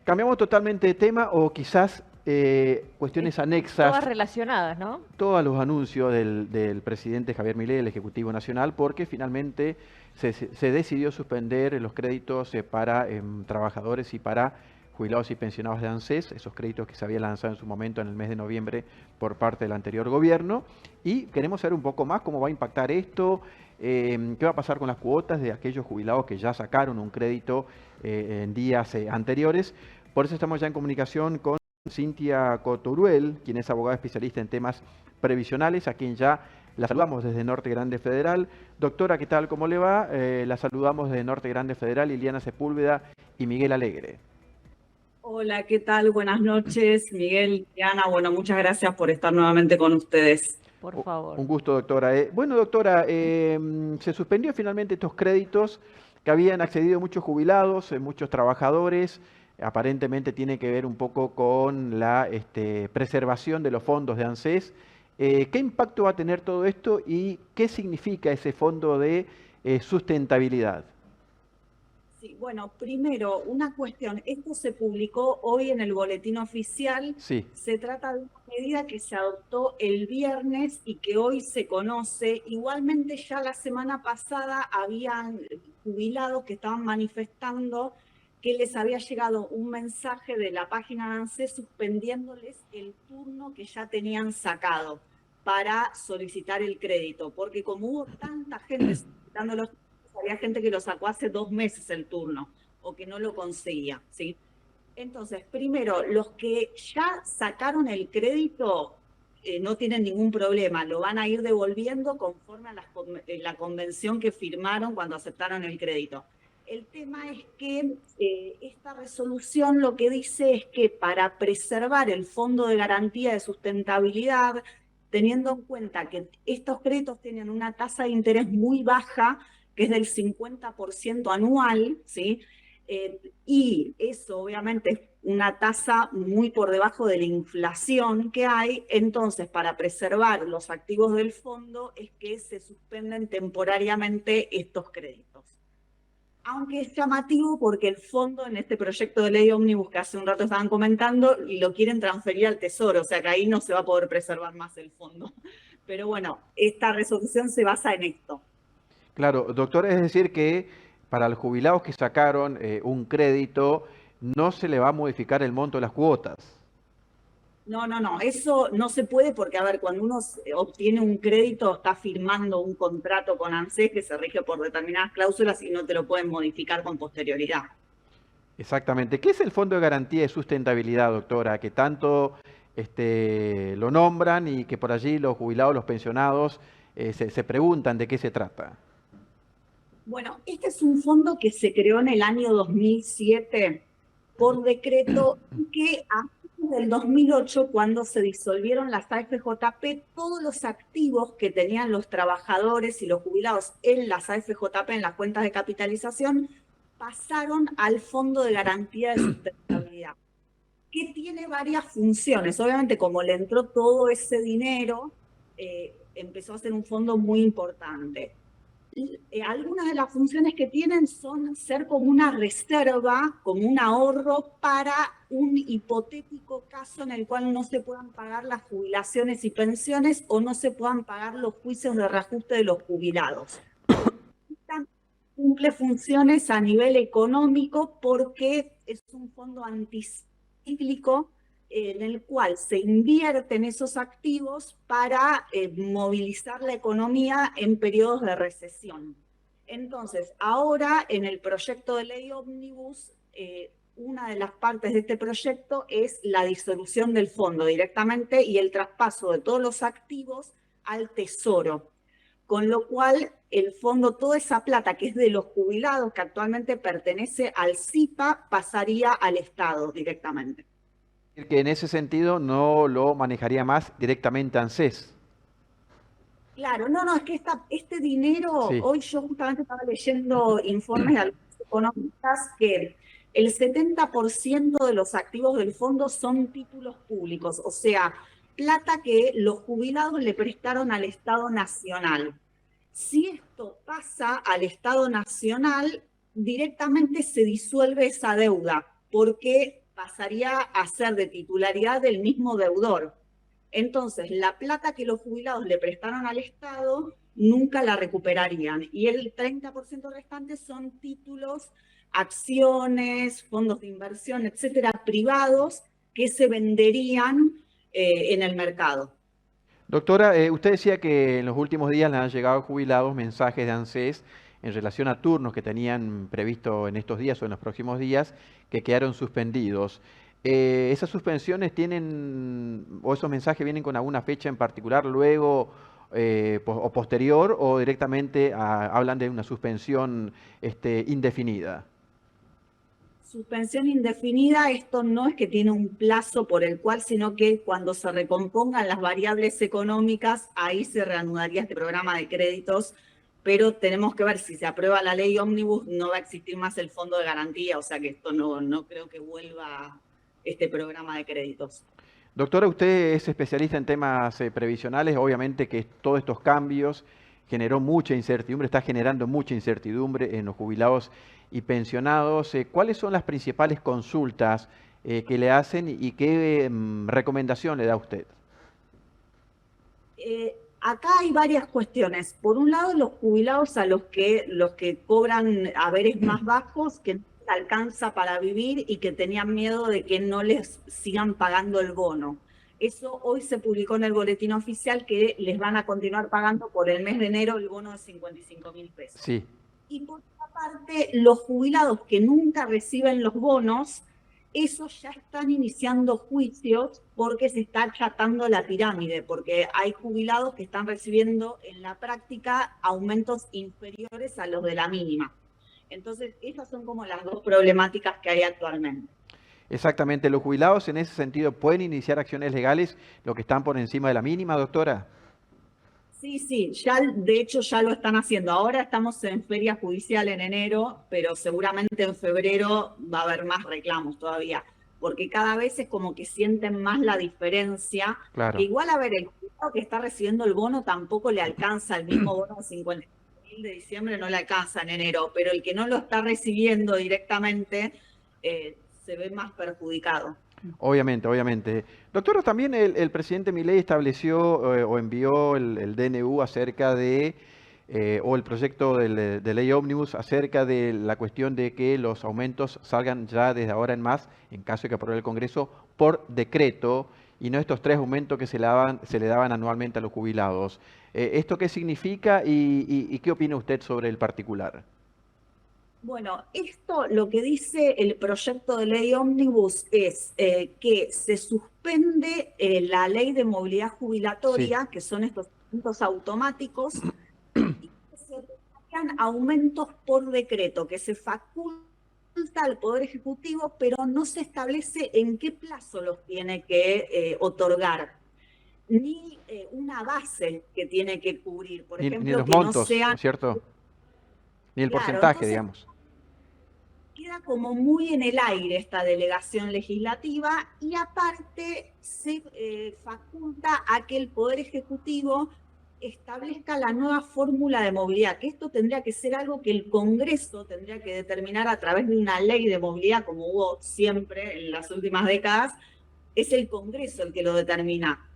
Cambiamos totalmente de tema o quizás cuestiones anexas. Todas relacionadas, ¿no? Todos los anuncios del presidente Javier Milei, del Ejecutivo Nacional, porque finalmente se decidió suspender los créditos para trabajadores y para jubilados y pensionados de ANSES, esos créditos que se habían lanzado en su momento en el mes de noviembre por parte del anterior gobierno. Y queremos saber un poco más cómo va a impactar esto, qué va a pasar con las cuotas de aquellos jubilados que ya sacaron un crédito en días anteriores. Por eso estamos ya en comunicación con Cintia Coturuel, quien es abogada especialista en temas previsionales, a quien ya la saludamos desde Norte Grande Federal. Doctora, ¿qué tal? ¿Cómo le va? La saludamos desde Norte Grande Federal, Liliana Sepúlveda y Miguel Alegre. Hola, ¿qué tal? Buenas noches, Miguel, Diana. Bueno, muchas gracias por estar nuevamente con ustedes. Por favor. Un gusto, doctora. Bueno, doctora, se suspendió finalmente estos créditos que habían accedido muchos jubilados, muchos trabajadores. Aparentemente tiene que ver un poco con la preservación de los fondos de ANSES. ¿Qué impacto va a tener todo esto y qué significa ese fondo de sustentabilidad? Sí, bueno, primero, una cuestión. Esto se publicó hoy en el boletín oficial. Sí. Se trata de una medida que se adoptó el viernes y que hoy se conoce. Igualmente ya la semana pasada habían jubilados que estaban manifestando que les había llegado un mensaje de la página de ANSES suspendiéndoles el turno que ya tenían sacado para solicitar el crédito, porque como hubo tanta gente solicitando los había gente que lo sacó hace 2 meses el turno o que no lo conseguía, ¿sí? Entonces, primero, los que ya sacaron el crédito no tienen ningún problema, lo van a ir devolviendo conforme a la convención que firmaron cuando aceptaron el crédito. El tema es que esta resolución lo que dice es que para preservar el Fondo de Garantía de Sustentabilidad, teniendo en cuenta que estos créditos tienen una tasa de interés muy baja, que es del 50% anual, ¿sí? Y eso obviamente es una tasa muy por debajo de la inflación que hay. Entonces, para preservar los activos del fondo es que se suspenden temporariamente estos créditos. Aunque es llamativo porque el fondo en este proyecto de ley ómnibus que hace un rato estaban comentando, y lo quieren transferir al Tesoro, o sea que ahí no se va a poder preservar más el fondo. Pero bueno, esta resolución se basa en esto. Claro, doctor, es decir que para los jubilados que sacaron un crédito no se le va a modificar el monto de las cuotas. No, eso no se puede porque, a ver, cuando uno obtiene un crédito está firmando un contrato con ANSES que se rige por determinadas cláusulas y no te lo pueden modificar con posterioridad. Exactamente. ¿Qué es el Fondo de Garantía de Sustentabilidad, doctora? Que tanto lo nombran y que por allí los jubilados, los pensionados se preguntan de qué se trata. Bueno, este es un fondo que se creó en el año 2007 por decreto que a fines del 2008, cuando se disolvieron las AFJP, todos los activos que tenían los trabajadores y los jubilados en las AFJP, en las cuentas de capitalización, pasaron al Fondo de Garantía de Sustentabilidad, que tiene varias funciones. Obviamente, como le entró todo ese dinero, empezó a ser un fondo muy importante. Algunas de las funciones que tienen son ser como una reserva, como un ahorro para un hipotético caso en el cual no se puedan pagar las jubilaciones y pensiones o no se puedan pagar los juicios de reajuste de los jubilados. Cumple funciones a nivel económico porque es un fondo anticíclico en el cual se invierten esos activos para movilizar la economía en periodos de recesión. Entonces, ahora en el proyecto de ley ómnibus, una de las partes de este proyecto es la disolución del fondo directamente y el traspaso de todos los activos al Tesoro. Con lo cual, el fondo, toda esa plata que es de los jubilados, que actualmente pertenece al SIPA, pasaría al Estado directamente. Que en ese sentido no lo manejaría más directamente ANSES. Claro, es que este dinero, Sí. hoy yo justamente estaba leyendo informes de algunos economistas que el 70% de los activos del fondo son títulos públicos, o sea, plata que los jubilados le prestaron al Estado Nacional. Si esto pasa al Estado Nacional, directamente se disuelve esa deuda, porque pasaría a ser de titularidad del mismo deudor. Entonces, la plata que los jubilados le prestaron al Estado nunca la recuperarían. Y el 30% restante son títulos, acciones, fondos de inversión, etcétera, privados que se venderían en el mercado. Doctora, usted decía que en los últimos días le han llegado a jubilados mensajes de ANSES en relación a turnos que tenían previsto en estos días o en los próximos días que quedaron suspendidos. ¿Esas suspensiones tienen, o esos mensajes vienen con alguna fecha en particular luego o posterior, o directamente hablan de una suspensión indefinida? Suspensión indefinida, esto no es que tiene un plazo por el cual, sino que cuando se recompongan las variables económicas, ahí se reanudaría este programa de créditos, pero tenemos que ver si se aprueba la ley ómnibus, no va a existir más el fondo de garantía, o sea que esto no creo que vuelva este programa de créditos. Doctora, usted es especialista en temas previsionales, obviamente que todos estos cambios generó mucha incertidumbre, está generando mucha incertidumbre en los jubilados y pensionados. ¿Cuáles son las principales consultas que le hacen y qué recomendación le da usted? Acá hay varias cuestiones. Por un lado, los jubilados a los que cobran haberes más bajos, que no les alcanza para vivir y que tenían miedo de que no les sigan pagando el bono. Eso hoy se publicó en el boletín oficial que les van a continuar pagando por el mes de enero el bono de 55.000 pesos. Sí. Y por otra parte, los jubilados que nunca reciben los bonos, esos ya están iniciando juicios porque se está achatando la pirámide, porque hay jubilados que están recibiendo en la práctica aumentos inferiores a los de la mínima. Entonces, esas son como las dos problemáticas que hay actualmente. Exactamente, los jubilados en ese sentido pueden iniciar acciones legales, lo que están por encima de la mínima, doctora. Sí, ya, de hecho ya lo están haciendo. Ahora estamos en feria judicial en enero, pero seguramente en febrero va a haber más reclamos todavía, porque cada vez es como que sienten más la diferencia. Claro. Que igual, a ver, el jubilado que está recibiendo el bono tampoco le alcanza el mismo bono de 50.000 de diciembre, no le alcanza en enero, pero el que no lo está recibiendo directamente se ve más perjudicado. Obviamente, obviamente. Doctora, también el presidente Milei estableció o envió el DNU acerca de, o el proyecto de ley ómnibus acerca de la cuestión de que los aumentos salgan ya desde ahora en más, en caso de que apruebe el Congreso, por decreto, y no estos 3 aumentos que se le daban anualmente a los jubilados. ¿Esto qué significa y qué opina usted sobre el particular? Bueno, esto lo que dice el proyecto de ley ómnibus es que se suspende la ley de movilidad jubilatoria, Sí. que son estos aumentos automáticos, y que se aplican aumentos por decreto, que se faculta al Poder Ejecutivo, pero no se establece en qué plazo los tiene que otorgar, ni una base que tiene que cubrir, por ejemplo, Ni los que montos, no sean... ¿no es cierto? Ni el Claro, porcentaje, entonces digamos. queda como muy en el aire esta delegación legislativa y aparte se faculta a que el Poder Ejecutivo establezca la nueva fórmula de movilidad, que esto tendría que ser algo que el Congreso tendría que determinar a través de una ley de movilidad, como hubo siempre en las últimas décadas, es el Congreso el que lo determina.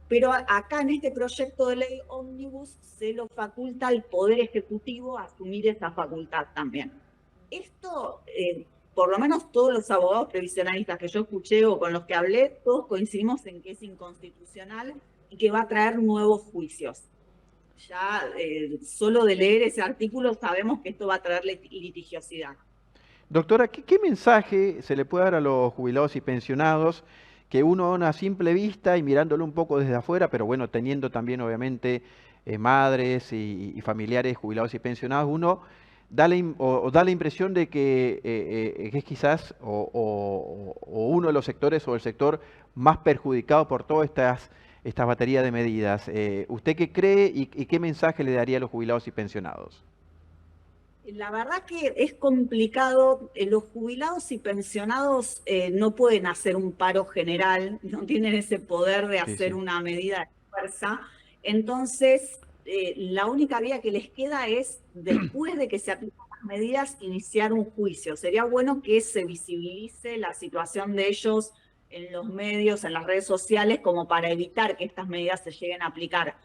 Pero acá en este proyecto de ley ómnibus se lo faculta al Poder Ejecutivo a asumir esa facultad también. Esto, por lo menos todos los abogados previsionalistas que yo escuché o con los que hablé, todos coincidimos en que es inconstitucional y que va a traer nuevos juicios. Ya solo de leer ese artículo sabemos que esto va a traer litigiosidad. Doctora, ¿qué mensaje se le puede dar a los jubilados y pensionados que uno a una simple vista y mirándolo un poco desde afuera, pero bueno, teniendo también obviamente madres y familiares jubilados y pensionados, uno da la impresión de que es quizás o uno de los sectores o el sector más perjudicado por todas estas baterías de medidas? ¿Usted qué cree y qué mensaje le daría a los jubilados y pensionados? La verdad que es complicado. Los jubilados y pensionados no pueden hacer un paro general, no tienen ese poder de hacer una medida de fuerza. Entonces, la única vía que les queda es, después de que se aplican las medidas iniciar un juicio. Sería bueno que se visibilice la situación de ellos en los medios, en las redes sociales, como para evitar que estas medidas se lleguen a aplicar.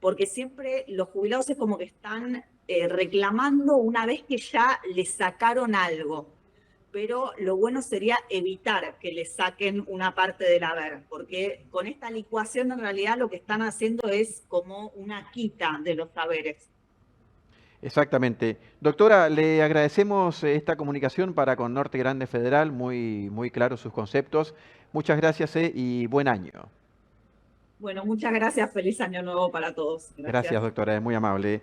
Porque siempre los jubilados es como que están reclamando una vez que ya les sacaron algo. Pero lo bueno sería evitar que le saquen una parte del haber, porque con esta licuación en realidad lo que están haciendo es como una quita de los saberes. Exactamente. Doctora, le agradecemos esta comunicación para con Norte Grande Federal, muy claros sus conceptos. Muchas gracias y buen año. Bueno, muchas gracias. Feliz año nuevo para todos. Gracias, Gracias. doctora, es muy amable.